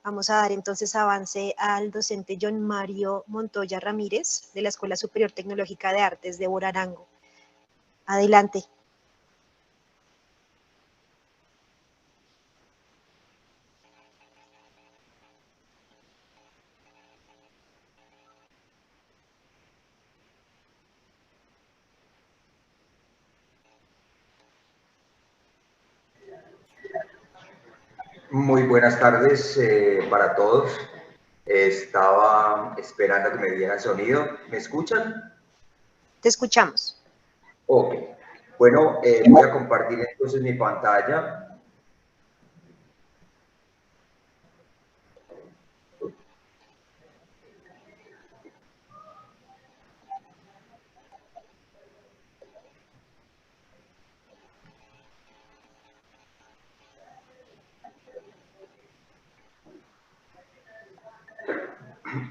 Vamos a dar entonces avance al docente John Mario Montoya Ramírez de la Escuela Superior Tecnológica de Artes de Borarango. Adelante. Muy buenas tardes para todos. Estaba esperando que me diera el sonido. ¿Me escuchan? Te escuchamos. Ok. Bueno, voy a compartir entonces mi pantalla.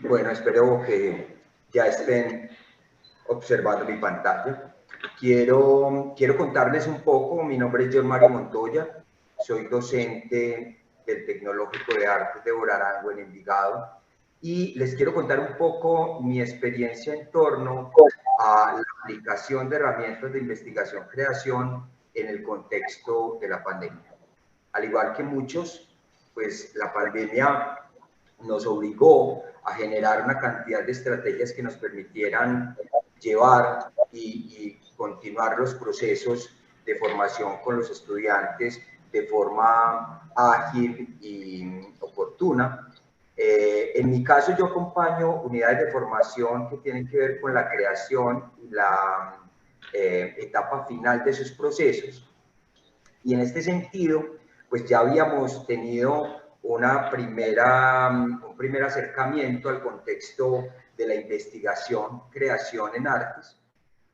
Bueno, espero que ya estén observando mi pantalla. Quiero contarles un poco. Mi nombre es John Mario Montoya. Soy docente del Tecnológico de Artes de Borarango en Envigado. Y les quiero contar un poco mi experiencia en torno a la aplicación de herramientas de investigación-creación en el contexto de la pandemia. Al igual que muchos, pues la pandemia nos obligó a generar una cantidad de estrategias que nos permitieran llevar y continuar los procesos de formación con los estudiantes de forma ágil y oportuna. En mi caso, yo acompaño unidades de formación que tienen que ver con la creación y la etapa final de sus procesos. Y en este sentido, pues ya habíamos tenido un primer acercamiento al contexto de la investigación, creación en artes.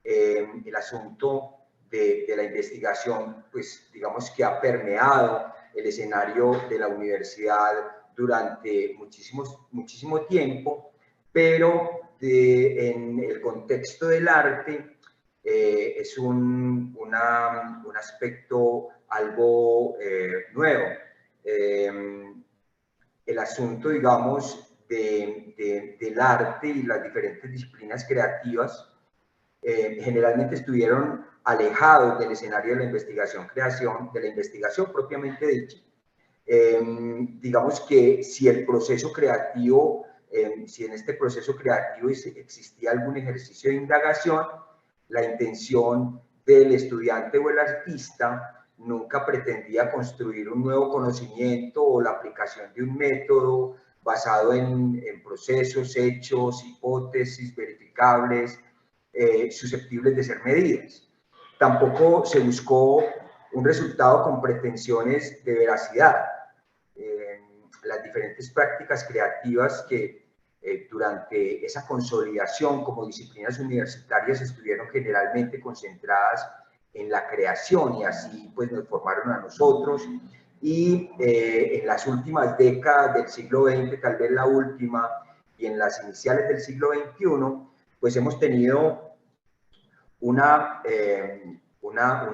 El asunto de la investigación, pues digamos que ha permeado el escenario de la universidad durante muchísimo tiempo, pero en el contexto del arte es un aspecto algo nuevo. El asunto, digamos, del arte y las diferentes disciplinas creativas generalmente estuvieron alejados del escenario de la investigación-creación, de la investigación propiamente dicha. Digamos que si el proceso creativo, si en este proceso creativo existía algún ejercicio de indagación, la intención del estudiante o el artista nunca pretendía construir un nuevo conocimiento o la aplicación de un método basado en procesos, hechos, hipótesis verificables, susceptibles de ser medidas. Tampoco se buscó un resultado con pretensiones de veracidad. Las diferentes prácticas creativas que durante esa consolidación como disciplinas universitarias estuvieron generalmente concentradas en la creación y así pues nos formaron a nosotros. Y en las últimas décadas del siglo XX, tal vez la última, y en las iniciales del siglo XXI, pues hemos tenido un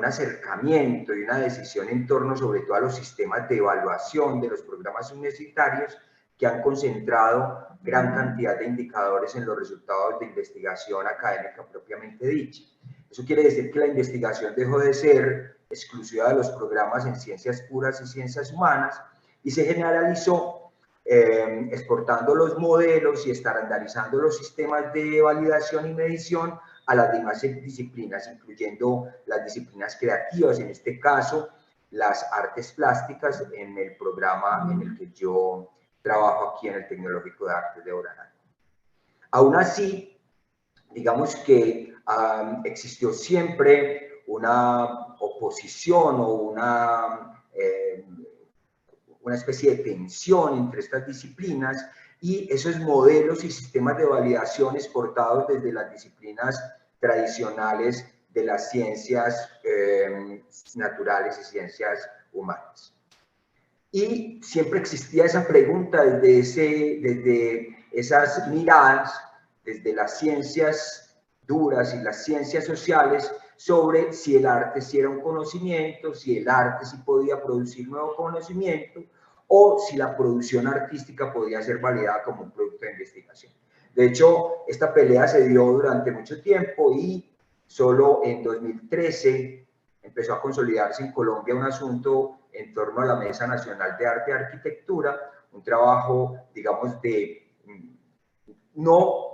acercamiento y una decisión en torno sobre todo a los sistemas de evaluación de los programas universitarios que han concentrado gran cantidad de indicadores en los resultados de investigación académica propiamente dicha. Eso quiere decir que la investigación dejó de ser exclusiva de los programas en ciencias puras y ciencias humanas y se generalizó exportando los modelos y estandarizando los sistemas de validación y medición a las demás disciplinas, incluyendo las disciplinas creativas, en este caso las artes plásticas, en el programa en el que yo trabajo aquí en el Tecnológico de Artes de Borarango. Aún así, digamos que existió siempre una oposición o una especie de tensión entre estas disciplinas y esos modelos y sistemas de validación exportados desde las disciplinas tradicionales de las ciencias naturales y ciencias humanas. Y siempre existía esa pregunta desde esas miradas, desde las ciencias duras y las ciencias sociales, sobre si el arte sí era un conocimiento, si el arte sí podía producir nuevo conocimiento, o si la producción artística podía ser validada como un producto de investigación. De hecho, esta pelea se dio durante mucho tiempo y solo en 2013 empezó a consolidarse en Colombia un asunto en torno a la Mesa Nacional de Arte y Arquitectura, un trabajo, digamos, de no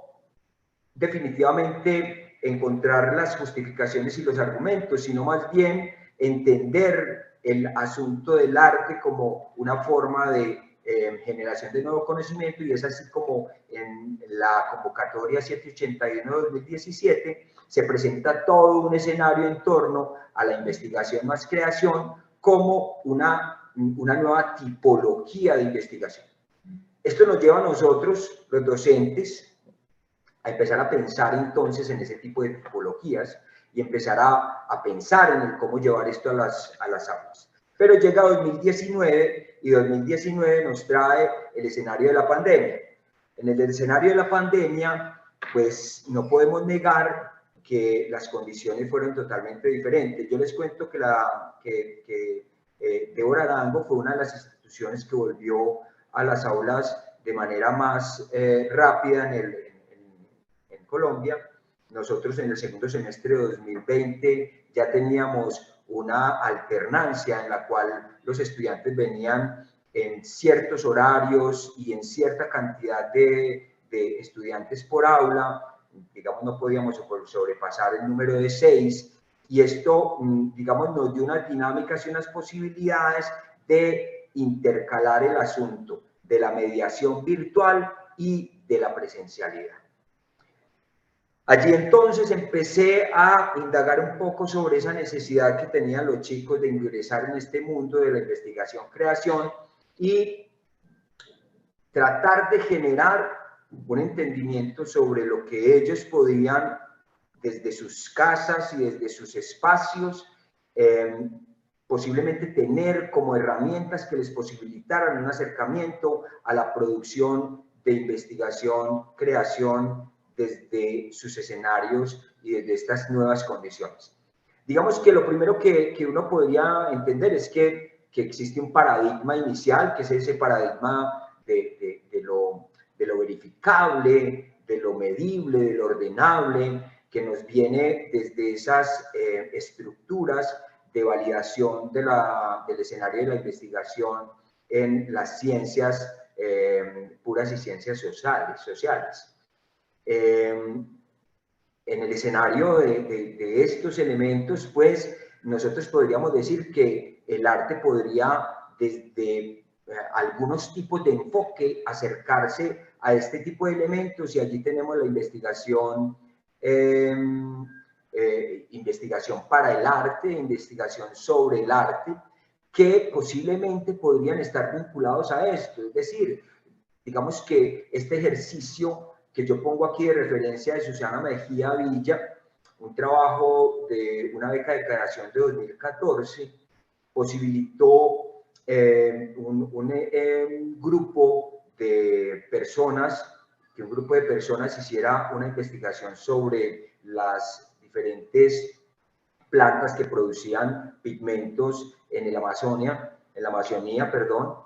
definitivamente encontrar las justificaciones y los argumentos, sino más bien entender el asunto del arte como una forma de generación de nuevo conocimiento, y es así como en la convocatoria 781-2017 se presenta todo un escenario en torno a la investigación más creación como una nueva tipología de investigación. Esto nos lleva a nosotros, los docentes, a empezar a pensar entonces en ese tipo de tipologías y empezar a pensar en el cómo llevar esto a las aulas. Pero llega 2019 y 2019 nos trae el escenario de la pandemia. En el escenario de la pandemia, pues no podemos negar que las condiciones fueron totalmente diferentes. Yo les cuento que Débora Arango fue una de las instituciones que volvió a las aulas de manera más rápida en Colombia. Nosotros en el segundo semestre de 2020 ya teníamos una alternancia en la cual los estudiantes venían en ciertos horarios y en cierta cantidad de estudiantes por aula. Digamos, no podíamos sobrepasar el número de 6, y esto, digamos, nos dio unas dinámicas y unas posibilidades de intercalar el asunto de la mediación virtual y de la presencialidad. Allí entonces empecé a indagar un poco sobre esa necesidad que tenían los chicos de ingresar en este mundo de la investigación-creación y tratar de generar un entendimiento sobre lo que ellos podían, desde sus casas y desde sus espacios, posiblemente tener como herramientas que les posibilitaran un acercamiento a la producción de investigación, creación, desde sus escenarios y desde estas nuevas condiciones. Digamos que lo primero que uno podría entender es que existe un paradigma inicial, que es ese paradigma de lo verificable, de lo medible, de lo ordenable, que nos viene desde esas estructuras de validación del escenario de la investigación en las ciencias puras y ciencias sociales. En el escenario de estos elementos, pues nosotros podríamos decir que el arte podría, desde algunos tipos de enfoque, acercarse a este tipo de elementos, y allí tenemos la investigación, investigación para el arte, investigación sobre el arte, que posiblemente podrían estar vinculados a esto. Es decir, digamos que este ejercicio que yo pongo aquí de referencia de Susana Mejía Villa, un trabajo de una beca de creación de 2014, posibilitó un grupo de personas, que un grupo de personas hiciera una investigación sobre las diferentes plantas que producían pigmentos en la Amazonía, perdón,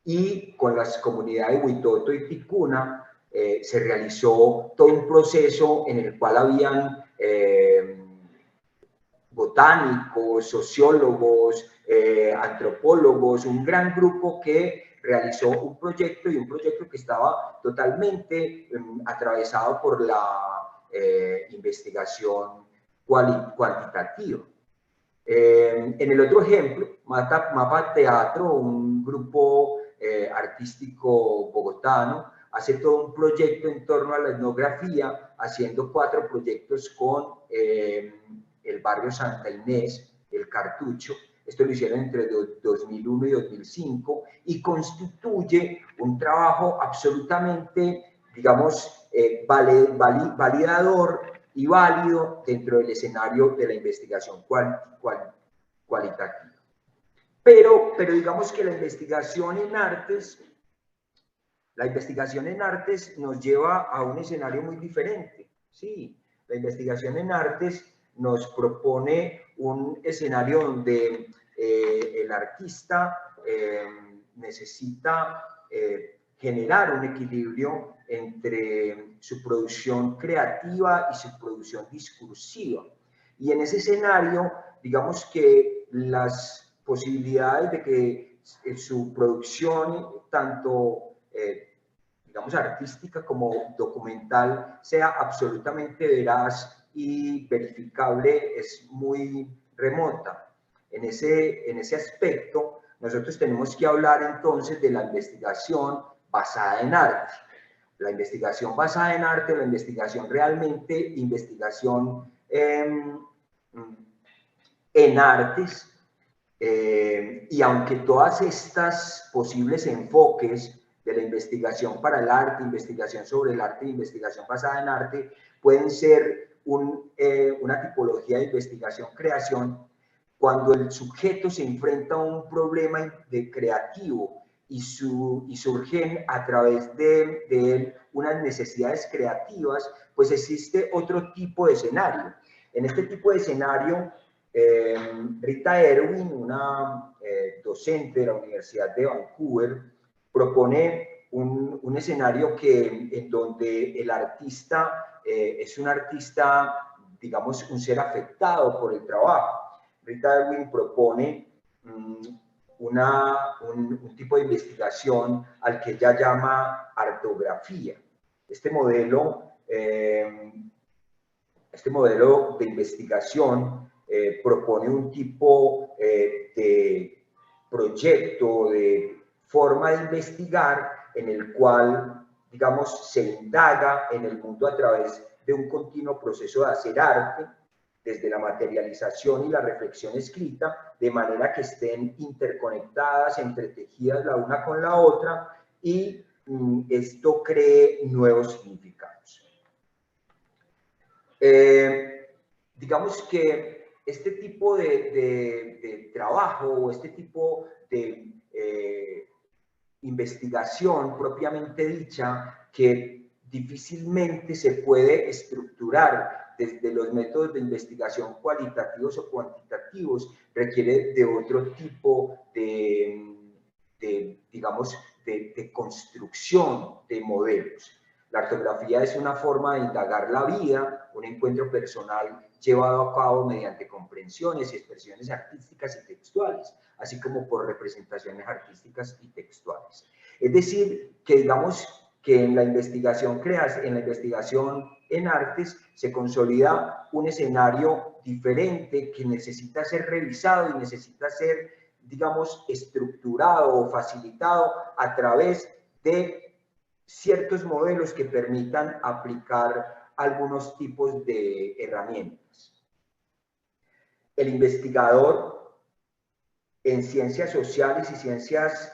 y con las comunidades Huitoto y Ticuna se realizó todo un proceso en el cual habían botánicos, sociólogos, antropólogos, un gran grupo que realizó un proyecto, y un proyecto que estaba totalmente atravesado por la investigación cuantitativa. En el otro ejemplo, Mapa Teatro, un grupo artístico bogotano, hace todo un proyecto en torno a la etnografía, haciendo 4 proyectos con el barrio Santa Inés, el Cartucho. Esto lo hicieron entre 2001 y 2005 y constituye un trabajo absolutamente, digamos, validador y válido dentro del escenario de la investigación cualitativa. Pero digamos que la investigación en artes nos lleva a un escenario muy diferente. Sí, la investigación en artes nos propone un escenario donde el artista necesita generar un equilibrio entre su producción creativa y su producción discursiva. Y en ese escenario, digamos que las posibilidades de que su producción, tanto digamos artística como documental, sea absolutamente veraz y verificable, es muy remota. En ese aspecto, nosotros tenemos que hablar entonces de la investigación basada en arte. La investigación basada en arte, la investigación realmente, investigación en artes, y aunque todas estas posibles enfoques de la investigación para el arte, investigación sobre el arte, investigación basada en arte, pueden ser una tipología de investigación-creación, cuando el sujeto se enfrenta a un problema de creativo y surgen a través de él unas necesidades creativas, pues existe otro tipo de escenario. En este tipo de escenario, Rita Erwin, una docente de la Universidad de Vancouver, propone un escenario en donde el artista es un artista, digamos, un ser afectado por el trabajo. Rita Erwin propone un tipo de investigación al que ella llama artografía. Este modelo de investigación propone un tipo de proyecto, de forma de investigar en el cual, digamos, se indaga en el mundo a través de un continuo proceso de hacer arte, desde la materialización y la reflexión escrita, de manera que estén interconectadas, entretejidas la una con la otra, y esto cree nuevos significados. Digamos que este tipo de trabajo o este tipo de investigación propiamente dicha, que difícilmente se puede estructurar desde los métodos de investigación cualitativos o cuantitativos, requiere de otro tipo digamos, de construcción de modelos. La artografía es una forma de indagar la vida, un encuentro personal llevado a cabo mediante comprensiones y expresiones artísticas y textuales, así como por representaciones artísticas y textuales. Es decir, que digamos que en la investigación en artes se consolida un escenario diferente que necesita ser revisado y necesita ser, digamos, estructurado o facilitado a través de ciertos modelos que permitan aplicar algunos tipos de herramientas. El investigador en ciencias sociales y ciencias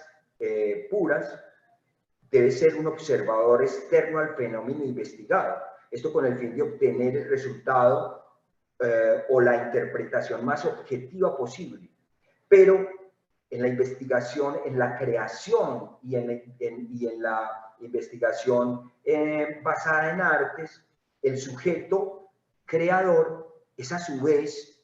puras debe ser un observador externo al fenómeno investigado. Esto con el fin de obtener el resultado o la interpretación más objetiva posible. Pero en la investigación, en la creación y en la investigación basada en artes, el sujeto creador es a su vez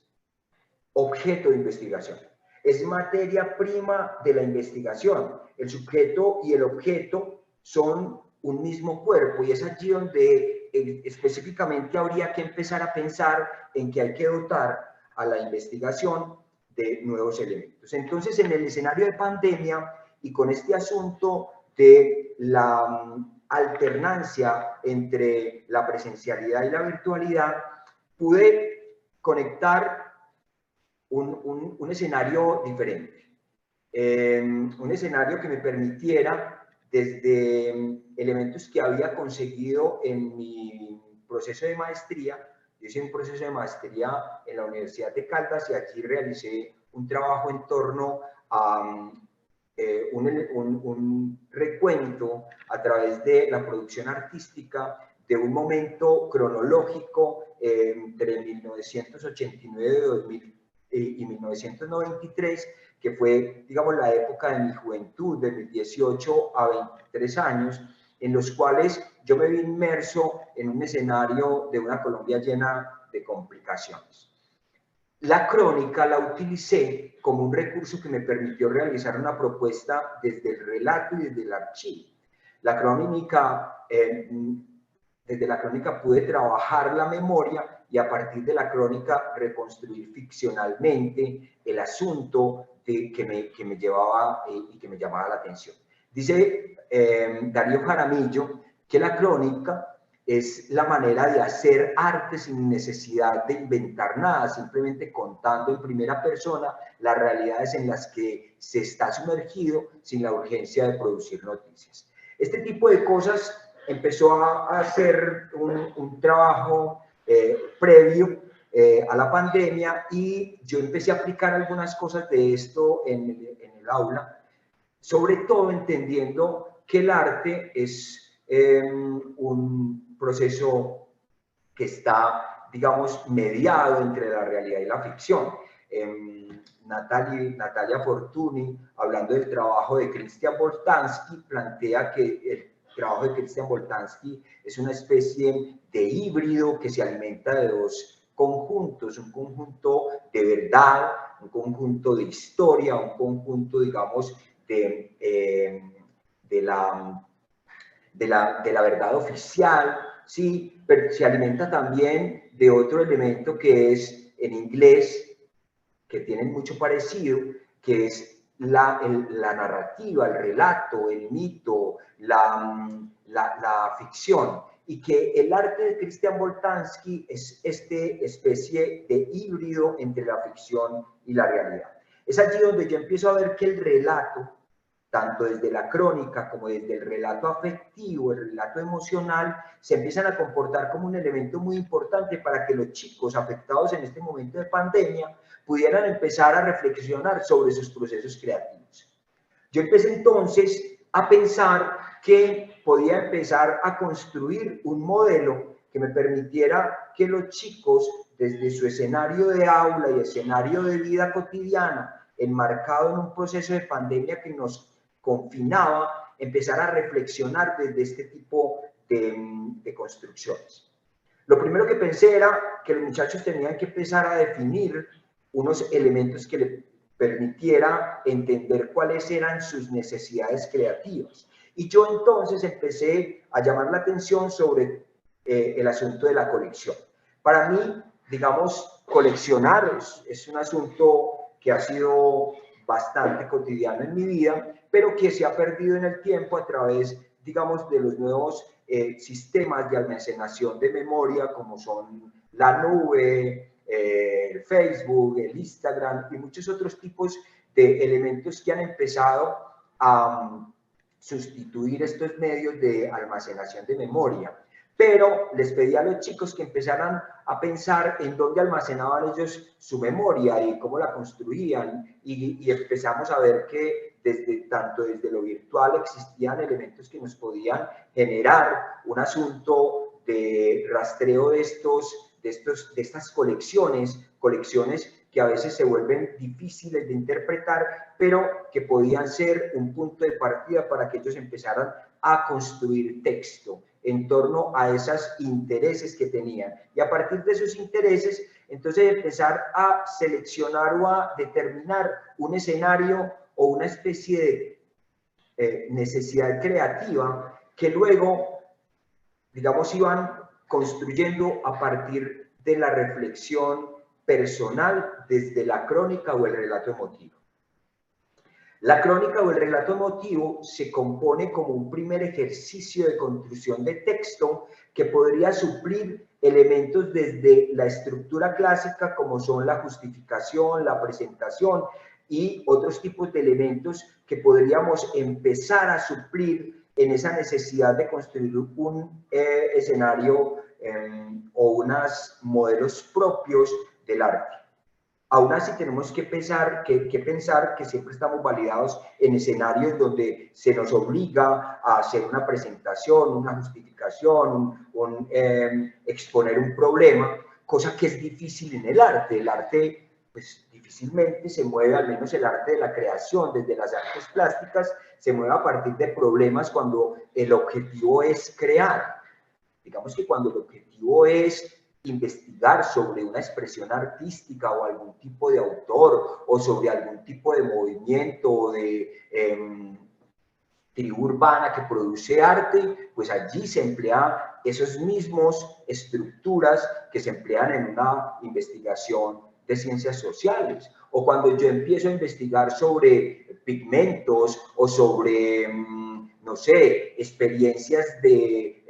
objeto de investigación. Es materia prima de la investigación. El sujeto y el objeto son un mismo cuerpo, y es allí donde específicamente habría que empezar a pensar en que hay que dotar a la investigación de nuevos elementos. Entonces, en el escenario de pandemia y con este asunto de la alternancia entre la presencialidad y la virtualidad, pude conectar un escenario diferente, un escenario que me permitiera, desde elementos que había conseguido en mi proceso de maestría. Yo hice un proceso de maestría en la Universidad de Caldas y allí realicé un trabajo en torno a un recuento a través de la producción artística de un momento cronológico entre 1989 y 1993, que fue, digamos, la época de mi juventud, de mis 18 a 23 años, en los cuales yo me vi inmerso en un escenario de una Colombia llena de complicaciones. la crónica la utilicé como un recurso que me permitió realizar una propuesta desde el relato y desde el archivo. La crónica, desde la crónica pude trabajar la memoria y a partir de la crónica reconstruir ficcionalmente el asunto que me llevaba y que me llamaba la atención. Dice Darío Jaramillo que la crónica es la manera de hacer arte sin necesidad de inventar nada, simplemente contando en primera persona las realidades en las que se está sumergido sin la urgencia de producir noticias. Este tipo de cosas empezó a hacer un trabajo previo a la pandemia y yo empecé a aplicar algunas cosas de esto en el aula, sobre todo entendiendo que el arte es un proceso que está, digamos, mediado entre la realidad y la ficción. Natalia Fortuny, hablando del trabajo de Christian Boltanski, plantea que el trabajo de Christian Boltanski es una especie de híbrido que se alimenta de dos conjuntos, un conjunto de verdad, un conjunto de historia, un conjunto, digamos, de la verdad oficial, ¿sí? Pero se alimenta también de otro elemento que es en inglés, que tienen mucho parecido, que es la narrativa, el relato, el mito, la ficción, y que el arte de Christian Boltanski es esta especie de híbrido entre la ficción y la realidad. Es allí donde yo empiezo a ver que el relato, tanto desde la crónica como desde el relato afectivo, el relato emocional, se empiezan a comportar como un elemento muy importante para que los chicos afectados en este momento de pandemia pudieran empezar a reflexionar sobre sus procesos creativos. Yo empecé entonces a pensar que podía empezar a construir un modelo que me permitiera que los chicos, desde su escenario de aula y escenario de vida cotidiana, enmarcado en un proceso de pandemia que nos confinaba, empezar a reflexionar desde este tipo de construcciones. Lo primero que pensé era que los muchachos tenían que empezar a definir unos elementos que le permitiera entender cuáles eran sus necesidades creativas. Y yo entonces empecé a llamar la atención sobre el asunto de la colección. Para mí, digamos, coleccionar es un asunto que ha sido bastante cotidiano en mi vida, pero que se ha perdido en el tiempo a través, digamos, de los nuevos sistemas de almacenación de memoria, como son la nube, el Facebook, el Instagram y muchos otros tipos de elementos que han empezado a sustituir estos medios de almacenación de memoria. Pero les pedí a los chicos que empezaran a pensar en dónde almacenaban ellos su memoria y cómo la construían, y empezamos a ver que tanto desde lo virtual existían elementos que nos podían generar un asunto de rastreo de estas colecciones que a veces se vuelven difíciles de interpretar, pero que podían ser un punto de partida para que ellos empezaran a construir texto en torno a esos intereses que tenían. Y a partir de esos intereses, entonces empezar a seleccionar o a determinar un escenario o una especie de necesidad creativa que luego, digamos, iban construyendo a partir de la reflexión personal desde la crónica o el relato emotivo. La crónica o el relato emotivo se compone como un primer ejercicio de construcción de texto que podría suplir elementos desde la estructura clásica como son la justificación, la presentación y otros tipos de elementos que podríamos empezar a suplir en esa necesidad de construir un escenario o unos modelos propios del arte. Aún así tenemos que pensar que siempre estamos validados en escenarios donde se nos obliga a hacer una presentación, una justificación, exponer un problema, cosa que es difícil en el arte. El arte, pues difícilmente se mueve, al menos el arte de la creación, desde las artes plásticas, se mueve a partir de problemas cuando el objetivo es crear. Digamos que cuando el objetivo es investigar sobre una expresión artística o algún tipo de autor o sobre algún tipo de movimiento o de tribu urbana que produce arte, pues allí se emplean esos mismos estructuras que se emplean en una investigación de ciencias sociales. O cuando yo empiezo a investigar sobre pigmentos o sobre, no sé, experiencias de,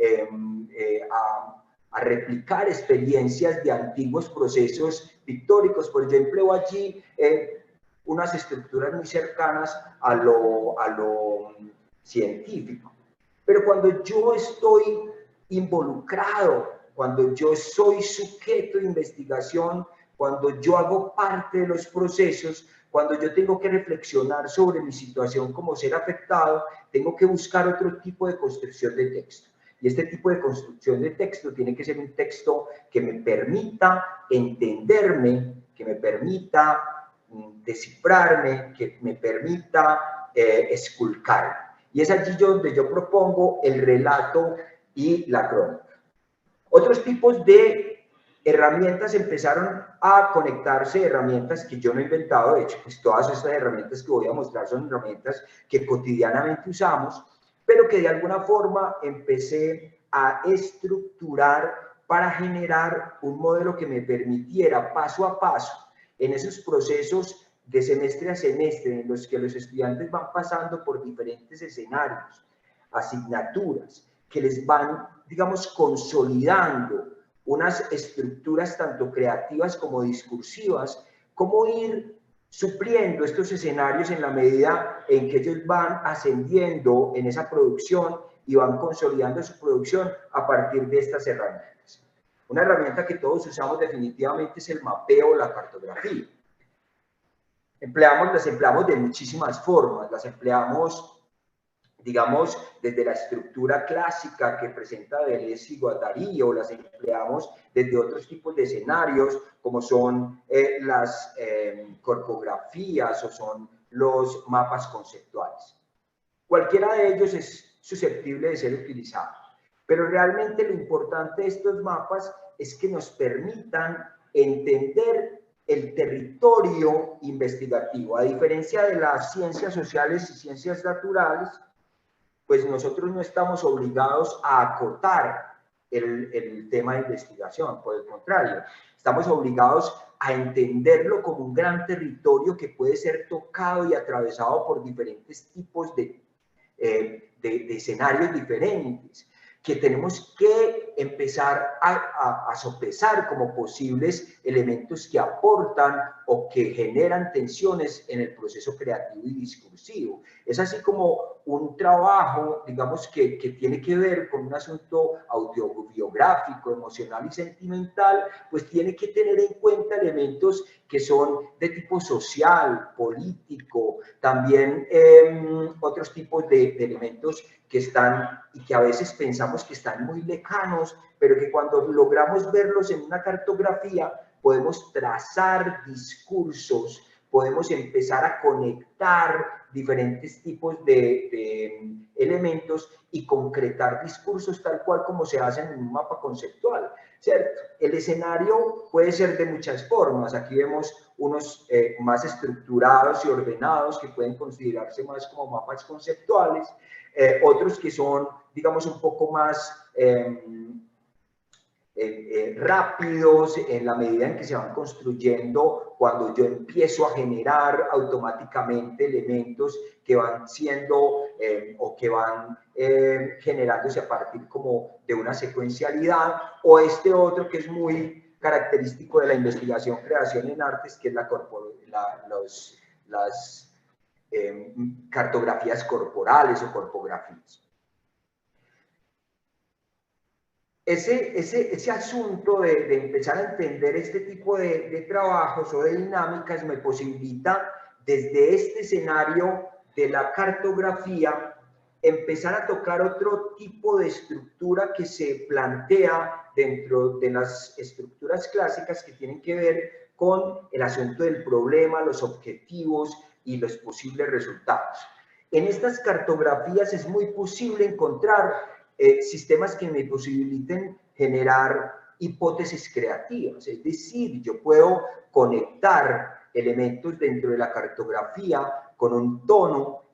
a replicar experiencias de antiguos procesos pictóricos, pues yo empleo allí unas estructuras muy cercanas a lo científico. Pero cuando yo estoy involucrado, cuando yo soy sujeto de investigación, cuando yo hago parte de los procesos, cuando yo tengo que reflexionar sobre mi situación como ser afectado, tengo que buscar otro tipo de construcción de texto. Y este tipo de construcción de texto tiene que ser un texto que me permita entenderme, que me permita descifrarme, que me permita esculcarme. Y es allí donde yo propongo el relato y la crónica. Otros tipos de herramientas empezaron a conectarse, herramientas que yo no he inventado, de hecho, pues todas estas herramientas que voy a mostrar son herramientas que cotidianamente usamos, pero que de alguna forma empecé a estructurar para generar un modelo que me permitiera paso a paso en esos procesos de semestre a semestre en los que los estudiantes van pasando por diferentes escenarios, asignaturas, que les van, digamos, consolidando unas estructuras tanto creativas como discursivas, cómo ir supliendo estos escenarios en la medida en que ellos van ascendiendo en esa producción y van consolidando su producción a partir de estas herramientas. Una herramienta que todos usamos definitivamente es el mapeo o la cartografía. Las empleamos de muchísimas formas, las empleamos, digamos, desde la estructura clásica que presenta Deleuze y Guattari, o las empleamos desde otros tipos de escenarios, como son las corpografías o son los mapas conceptuales. Cualquiera de ellos es susceptible de ser utilizado, pero realmente lo importante de estos mapas es que nos permitan entender el territorio investigativo. A diferencia de las ciencias sociales y ciencias naturales, pues nosotros no estamos obligados a acotar el tema de investigación, por el contrario, estamos obligados a entenderlo como un gran territorio que puede ser tocado y atravesado por diferentes tipos de escenarios diferentes, que tenemos que empezar a sopesar como posibles elementos que aportan o que generan tensiones en el proceso creativo y discursivo. Es así como un trabajo, digamos, que tiene que ver con un asunto autobiográfico, emocional y sentimental, pues tiene que tener en cuenta elementos que son de tipo social, político, también otros tipos de elementos que están y que a veces pensamos que están muy lejanos, pero que cuando logramos verlos en una cartografía podemos trazar discursos, podemos empezar a conectar diferentes tipos de elementos y concretar discursos tal cual como se hacen en un mapa conceptual, ¿cierto? El escenario puede ser de muchas formas. Aquí vemos unos más estructurados y ordenados que pueden considerarse más como mapas conceptuales, otros que son, digamos, un poco más rápidos en la medida en que se van construyendo, cuando yo empiezo a generar automáticamente elementos que van siendo o que van generándose a partir como de una secuencialidad, o este otro que es muy característico de la investigación creación en artes, que es las cartografías corporales o corpografías. Ese asunto de empezar a entender este tipo de trabajos o de dinámicas me posibilita desde este escenario de la cartografía empezar a tocar otro tipo de estructura que se plantea dentro de las estructuras clásicas que tienen que ver con el asunto del problema, los objetivos y los posibles resultados. En estas cartografías es muy posible encontrar sistemas que me posibiliten generar hipótesis creativas, es decir, yo puedo conectar elementos dentro de la cartografía con un tono,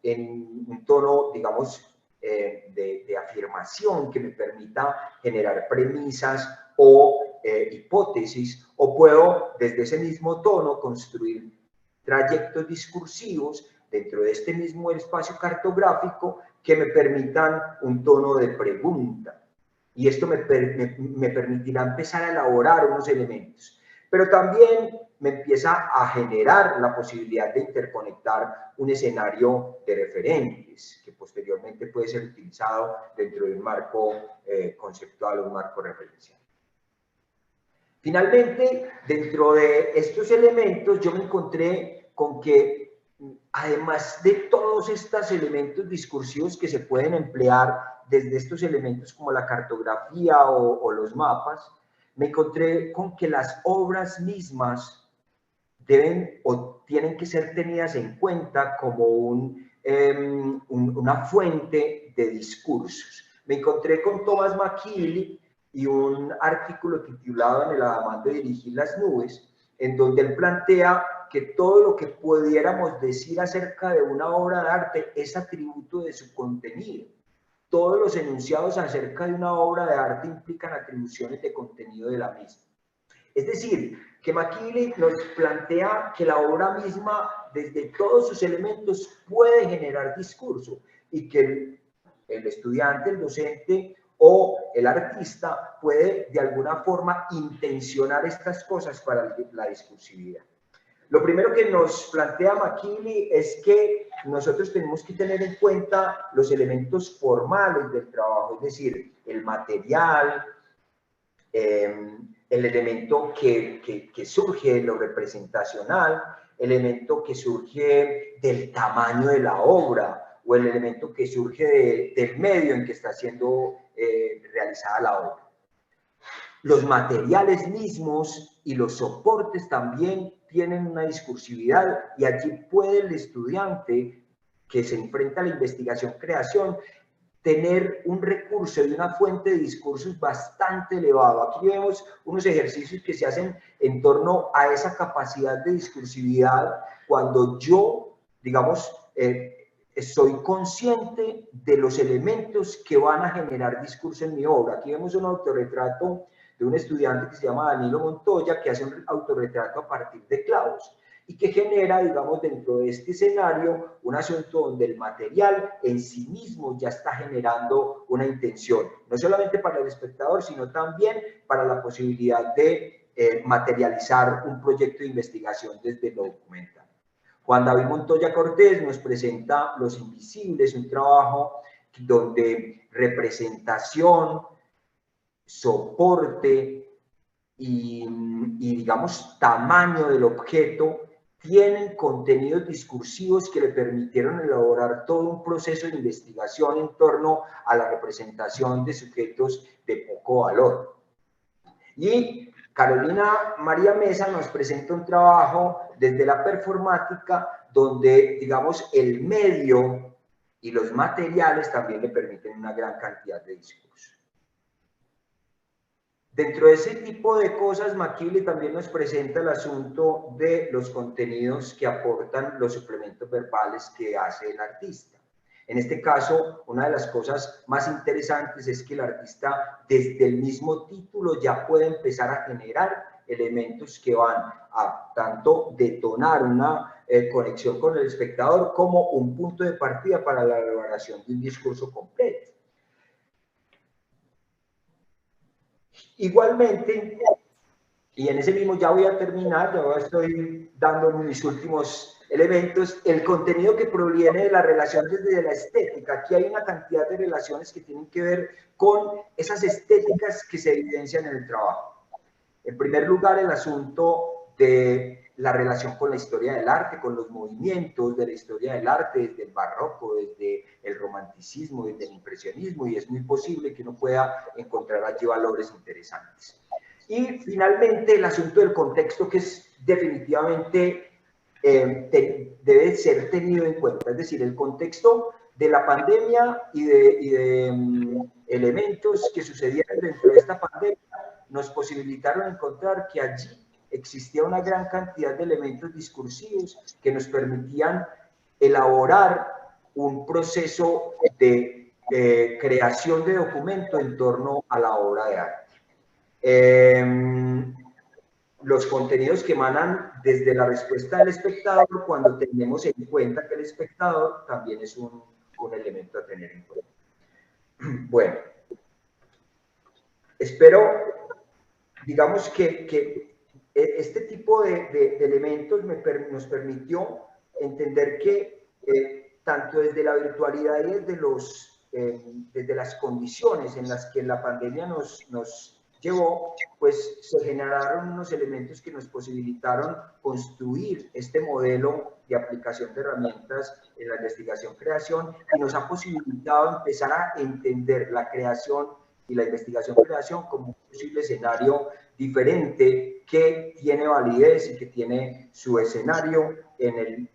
digamos, de afirmación que me permita generar premisas o hipótesis, o puedo desde ese mismo tono construir trayectos discursivos dentro de este mismo espacio cartográfico que me permitan un tono de pregunta. Y esto me permitirá empezar a elaborar unos elementos. Pero también me empieza a generar la posibilidad de interconectar un escenario de referentes que posteriormente puede ser utilizado dentro de un marco conceptual o un marco referencial. Finalmente, dentro de estos elementos yo me encontré con que además de todos estos elementos discursivos que se pueden emplear desde estos elementos como la cartografía o los mapas, me encontré con que las obras mismas deben o tienen que ser tenidas en cuenta como una fuente de discursos. Me encontré con Thomas McKinley y un artículo titulado En el ademán de dirigir las nubes, en donde él plantea que todo lo que pudiéramos decir acerca de una obra de arte es atributo de su contenido. Todos los enunciados acerca de una obra de arte implican atribuciones de contenido de la misma. Es decir, que McKinley nos plantea que la obra misma, desde todos sus elementos, puede generar discurso y que el estudiante, el docente o el artista puede de alguna forma intencionar estas cosas para la discursividad. Lo primero que nos plantea McKinley es que nosotros tenemos que tener en cuenta los elementos formales del trabajo, es decir, el material, el elemento que surge de lo representacional, el elemento que surge del tamaño de la obra o el elemento que surge del medio en que está siendo realizada la obra. Los materiales mismos y los soportes también tienen una discursividad y allí puede el estudiante que se enfrenta a la investigación-creación tener un recurso y una fuente de discursos bastante elevado. Aquí vemos unos ejercicios que se hacen en torno a esa capacidad de discursividad cuando yo, digamos, soy consciente de los elementos que van a generar discurso en mi obra. Aquí vemos un autorretrato de un estudiante que se llama Danilo Montoya, que hace un autorretrato a partir de clavos y que genera, digamos, dentro de este escenario un asunto donde el material en sí mismo ya está generando una intención, no solamente para el espectador, sino también para la posibilidad de materializar un proyecto de investigación desde lo documental. Juan David Montoya Cortés nos presenta Los Invisibles, un trabajo donde representación, soporte y digamos, tamaño del objeto tienen contenidos discursivos que le permitieron elaborar todo un proceso de investigación en torno a la representación de sujetos de poco valor. Y Carolina María Mesa nos presenta un trabajo desde la performática donde, digamos, el medio y los materiales también le permiten una gran cantidad de discurso. Dentro de ese tipo de cosas, McKinley también nos presenta el asunto de los contenidos que aportan los suplementos verbales que hace el artista. En este caso, una de las cosas más interesantes es que el artista, desde el mismo título, ya puede empezar a generar elementos que van a tanto detonar una conexión con el espectador como un punto de partida para la elaboración de un discurso completo. Igualmente, y en ese mismo ya voy a terminar, ya estoy dando mis últimos elementos, el contenido que proviene de la relación desde la estética. Aquí hay una cantidad de relaciones que tienen que ver con esas estéticas que se evidencian en el trabajo. En primer lugar, el asunto de la relación con la historia del arte, con los movimientos de la historia del arte, desde el barroco, desde el romanticismo, desde el impresionismo, y es muy posible que uno pueda encontrar allí valores interesantes. Y finalmente el asunto del contexto, que es definitivamente debe ser tenido en cuenta, es decir, el contexto de la pandemia y de elementos que sucedieron dentro de esta pandemia nos posibilitaron encontrar que allí existía una gran cantidad de elementos discursivos que nos permitían elaborar un proceso de creación de documento en torno a la obra de arte. Los contenidos que emanan desde la respuesta del espectador, cuando tenemos en cuenta que el espectador también es un elemento a tener en cuenta. Bueno, espero, digamos que este tipo de elementos nos permitió entender que tanto desde la virtualidad y desde las condiciones en las que la pandemia nos llevó, pues se generaron unos elementos que nos posibilitaron construir este modelo de aplicación de herramientas en la investigación-creación y nos ha posibilitado empezar a entender la creación y la investigación-creación como un posible escenario diferente que tiene validez y que tiene su escenario en el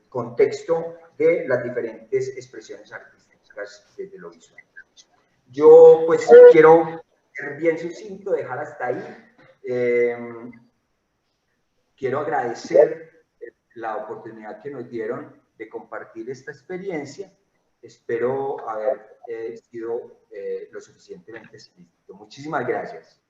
contexto de las diferentes expresiones artísticas desde lo visual. Yo pues quiero ser bien sucinto, dejar hasta ahí. Quiero agradecer la oportunidad que nos dieron de compartir esta experiencia. Espero haber sido lo suficientemente explícito. Muchísimas gracias.